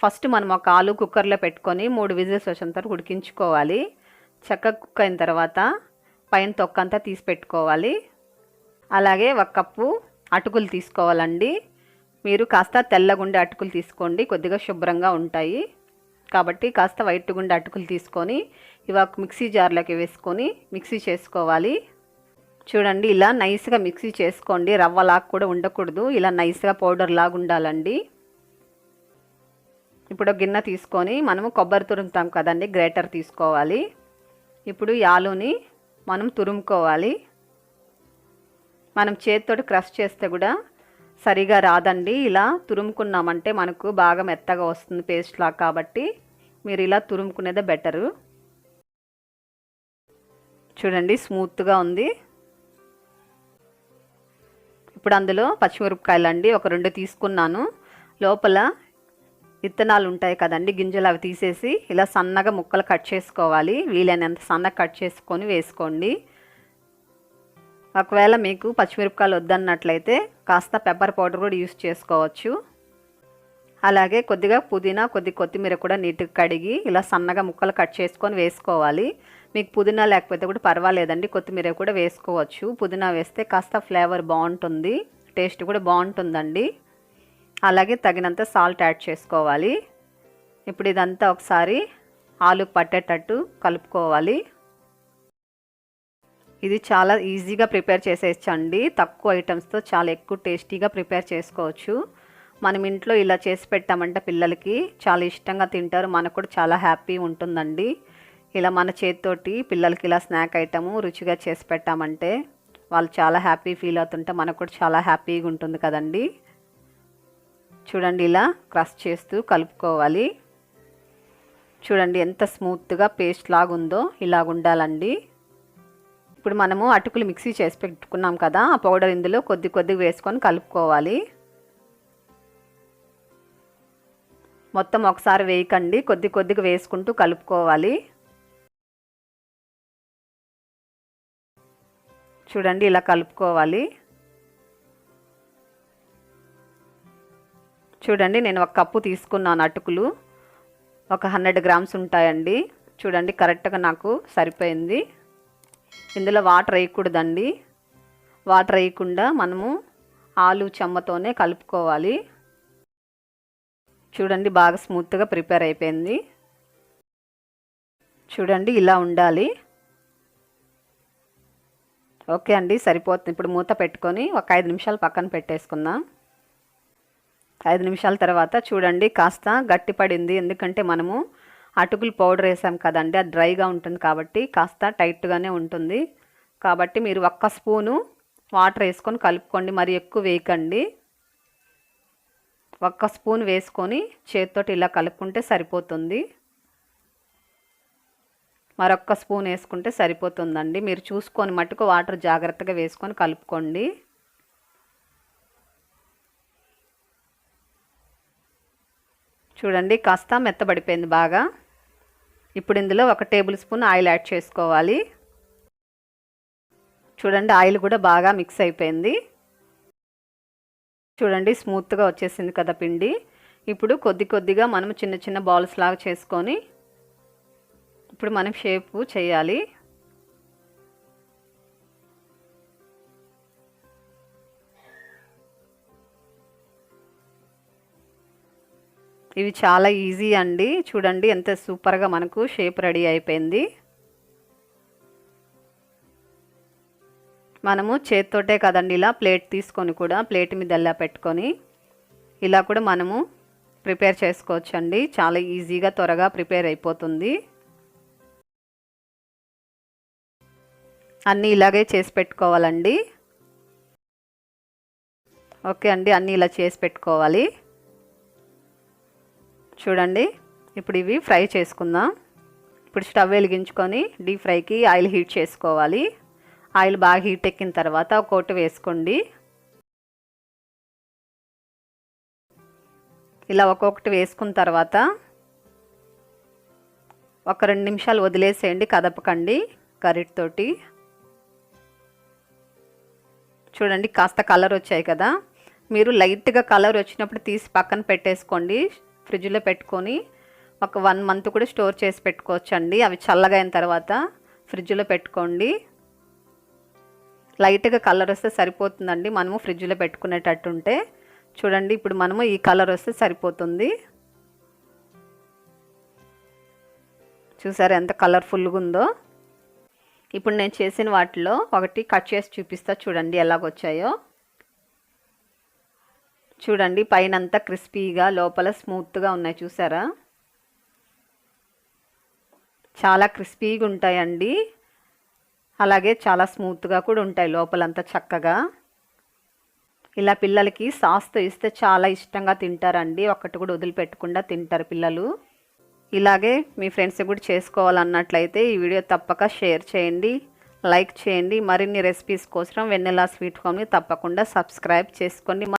First మనం ఒక ఆలు కుక్కర్లో పెట్టుకొని 3 విజిల్స్ వచ్చేంత వరకు ఉడికించుకోవాలి. చక్కగా కుక్ అయిన తర్వాత పైన తొక్కంతా తీసి పెట్టుకోవాలి. అలాగే 1 కప్పు అటుకులు తీసుకోవాలండి. మీరు కాస్త తెల్లగుండే అటుకులు తీసుకోండి, కొద్దిగా శుభ్రంగా ఉంటాయి కాబట్టి కాస్త వైట్ గుండే అటుకులు తీసుకొని ఇవి ఒక మిక్సీ జార్లోకి వేసుకొని మిక్సీ చేసుకోవాలి. చూడండి ఇలా నైస్గా మిక్సీ చేసుకోండి, రవ్వలాగా కూడా ఉండకూడదు, ఇలా నైస్గా పౌడర్ లాగా ఉండాలండి. ఇప్పుడు గిన్నె తీసుకొని మనము కొబ్బరి తురుముతాం కదండి, గ్రేటర్ తీసుకోవాలి. ఇప్పుడు ఈ ఆలుని మనం తురుముకోవాలి. మనం చేతితోటి క్రష్ చేస్తే కూడా సరిగా రాదండి, ఇలా తురుముకున్నామంటే మనకు బాగా మెత్తగా వస్తుంది పేస్ట్ లాగా, కాబట్టి మీరు ఇలా తురుముకునేదే బెటరు. చూడండి స్మూత్గా ఉంది. ఇప్పుడు అందులో పచ్చిమిరపకాయలు అండి ఒక 2 తీసుకున్నాను. లోపల విత్తనాలు ఉంటాయి కదండి, గింజలు, అవి తీసేసి ఇలా సన్నగా ముక్కలు కట్ చేసుకోవాలి. వీలైనంత సన్నగా కట్ చేసుకొని వేసుకోండి. ఒకవేళ మీకు పచ్చిమిరపకాయలు వద్దన్నట్లయితే కాస్త పెప్పర్ పౌడర్ కూడా యూస్ చేసుకోవచ్చు. అలాగే కొద్దిగా పుదీనా, కొత్తిమీర కూడా నీట్గా కడిగి ఇలా సన్నగా ముక్కలు కట్ చేసుకొని వేసుకోవాలి. మీకు పుదీనా లేకపోతే కూడా పర్వాలేదండి, కొత్తిమీర కూడా వేసుకోవచ్చు. పుదీనా వేస్తే కాస్త ఫ్లేవర్ బాగుంటుంది, టేస్ట్ కూడా బాగుంటుందండి. అలాగే తగినంత సాల్ట్ యాడ్ చేసుకోవాలి. ఇప్పుడు ఇదంతా ఒకసారి ఆలు పట్టేటట్టు కలుపుకోవాలి. ఇది చాలా ఈజీగా ప్రిపేర్ చేసేయచ్చండి, తక్కువ ఐటమ్స్తో చాలా ఎక్కువ టేస్టీగా ప్రిపేర్ చేసుకోవచ్చు. మనం ఇంట్లో ఇలా చేసి పెట్టామంటే పిల్లలకి చాలా ఇష్టంగా తింటారు, మనకు కూడా చాలా హ్యాపీ ఉంటుందండి. ఇలా మన చేతితోటి పిల్లలకి ఇలా స్నాక్ ఐటము రుచిగా చేసి పెట్టామంటే వాళ్ళు చాలా హ్యాపీ ఫీల్ అవుతుంటే మనకు కూడా చాలా హ్యాపీగా ఉంటుంది కదండి. చూడండి ఇలా క్రష్ చేస్తూ కలుపుకోవాలి. చూడండి ఎంత స్మూత్గా పేస్ట్ లాగా ఉందో, ఇలాగ ఉండాలండి. ఇప్పుడు మనము అటుకులు మిక్సీ చేసి పెట్టుకున్నాం కదా, ఆ పౌడర్ ఇందులో కొద్దిగా వేసుకొని కలుపుకోవాలి. మొత్తం ఒకసారి వేయకండి, కొద్దిగా వేసుకుంటూ కలుపుకోవాలి. చూడండి ఇలా కలుపుకోవాలి. చూడండి నేను 1 కప్పు తీసుకున్నాను అటుకులు, ఒక 100 గ్రామ్స్ ఉంటాయండి. చూడండి కరెక్ట్గా నాకు సరిపోయింది. ఇందులో వాటర్ వేయకూడదండి, వాటర్ వేయకుండా మనము ఆలు చెమ్మతోనే కలుపుకోవాలి. చూడండి బాగా స్మూత్గా ప్రిపేర్ అయిపోయింది. చూడండి ఇలా ఉండాలి. ఓకే అండి సరిపోతుంది. ఇప్పుడు మూత పెట్టుకొని ఒక 5 నిమిషాలు పక్కన పెట్టేసుకుందాం. 5 నిమిషాల తర్వాత చూడండి కాస్త గట్టిపడింది, ఎందుకంటే మనము అటుకులు పౌడర్ వేసాం కదండి, అది డ్రైగా ఉంటుంది కాబట్టి కాస్త టైట్గానే ఉంటుంది. కాబట్టి మీరు 1 స్పూను వాటర్ వేసుకొని కలుపుకోండి, మరి ఎక్కువ వేయకండి. 1 స్పూన్ వేసుకొని చేతితోటి ఇలా కలుపుకుంటే సరిపోతుంది. మరొక స్పూన్ వేసుకుంటే సరిపోతుందండి. మీరు చూసుకొని మట్టుకు వాటర్ జాగ్రత్తగా వేసుకొని కలుపుకోండి. చూడండి కాస్త మెత్తబడిపోయింది బాగా. ఇప్పుడు ఇందులో 1 టేబుల్ స్పూన్ ఆయిల్ యాడ్ చేసుకోవాలి. చూడండి ఆయిల్ కూడా బాగా మిక్స్ అయిపోయింది. చూడండి స్మూత్గా వచ్చేసింది కదా పిండి. ఇప్పుడు కొద్దిగా మనం చిన్న బాల్స్ లాగా చేసుకొని ఇప్పుడు మనం షేపు చేయాలి. ఇవి చాలా ఈజీ అండి. చూడండి ఎంత సూపర్గా మనకు షేప్ రెడీ అయిపోయింది. మనము చేత్తోటే కదండి, ఇలా ప్లేట్ తీసుకొని కూడా ప్లేట్ మీద ఎలా పెట్టుకొని ఇలా కూడా మనము ప్రిపేర్ చేసుకోవచ్చండి. చాలా ఈజీగా త్వరగా ప్రిపేర్ అయిపోతుంది. అన్నీ ఇలాగే చేసి పెట్టుకోవాలండి. ఓకే అండి, అన్నీ ఇలా చేసి పెట్టుకోవాలి. చూడండి ఇప్పుడు ఇవి ఫ్రై చేసుకుందాం. ఇప్పుడు స్టవ్ వెలిగించుకొని డీప్ ఫ్రైకి ఆయిల్ హీట్ చేసుకోవాలి. ఆయిల్ బాగా హీట్ ఎక్కిన తర్వాత ఒక్కొక్కటి వేసుకోండి. ఇలా ఒక్కొక్కటి వేసుకున్న తర్వాత ఒక 2 నిమిషాలు వదిలేసేయండి, కదపకండి గరిటెతోటి. చూడండి కాస్త కలర్ వచ్చాయి కదా, మీరు లైట్గా కలర్ వచ్చినప్పుడు తీసి పక్కన పెట్టేసుకోండి. ఫ్రిడ్జ్లో పెట్టుకొని ఒక 1 మంత్ కూడా స్టోర్ చేసి పెట్టుకోవచ్చండి. అవి చల్లగా అయిన తర్వాత ఫ్రిడ్జ్లో పెట్టుకోండి. లైట్గా కలర్ వస్తే సరిపోతుందండి మనము ఫ్రిడ్జ్లో పెట్టుకునేటట్టు ఉంటే. చూడండి ఇప్పుడు మనము ఈ కలర్ వస్తే సరిపోతుంది. చూసారా ఎంత కలర్ఫుల్గా ఉందో. ఇప్పుడు నేను చేసిన వాటిలో ఒకటి కట్ చేసి చూపిస్తా చూడండి ఎలాగొచ్చాయో. చూడండి పైన అంతా క్రిస్పీగా లోపల స్మూత్గా ఉన్నాయి చూసారా. చాలా క్రిస్పీగా ఉంటాయండి, అలాగే చాలా స్మూత్గా కూడా ఉంటాయి లోపలంతా చక్కగా. ఇలా పిల్లలకి సాస్తో ఇస్తే చాలా ఇష్టంగా తింటారండి, ఒక్కటి కూడా వదిలిపెట్టకుండా తింటారు పిల్లలు. ఇలాగే మీ ఫ్రెండ్స్ కూడా చేసుకోవాలన్నట్లయితే ఈ వీడియో తప్పక షేర్ చేయండి, లైక్ చేయండి. మరిన్ని రెసిపీస్ కోసం వెన్నెలా స్వీట్ హోమ్ని తప్పకుండా సబ్స్క్రైబ్ చేసుకోండి.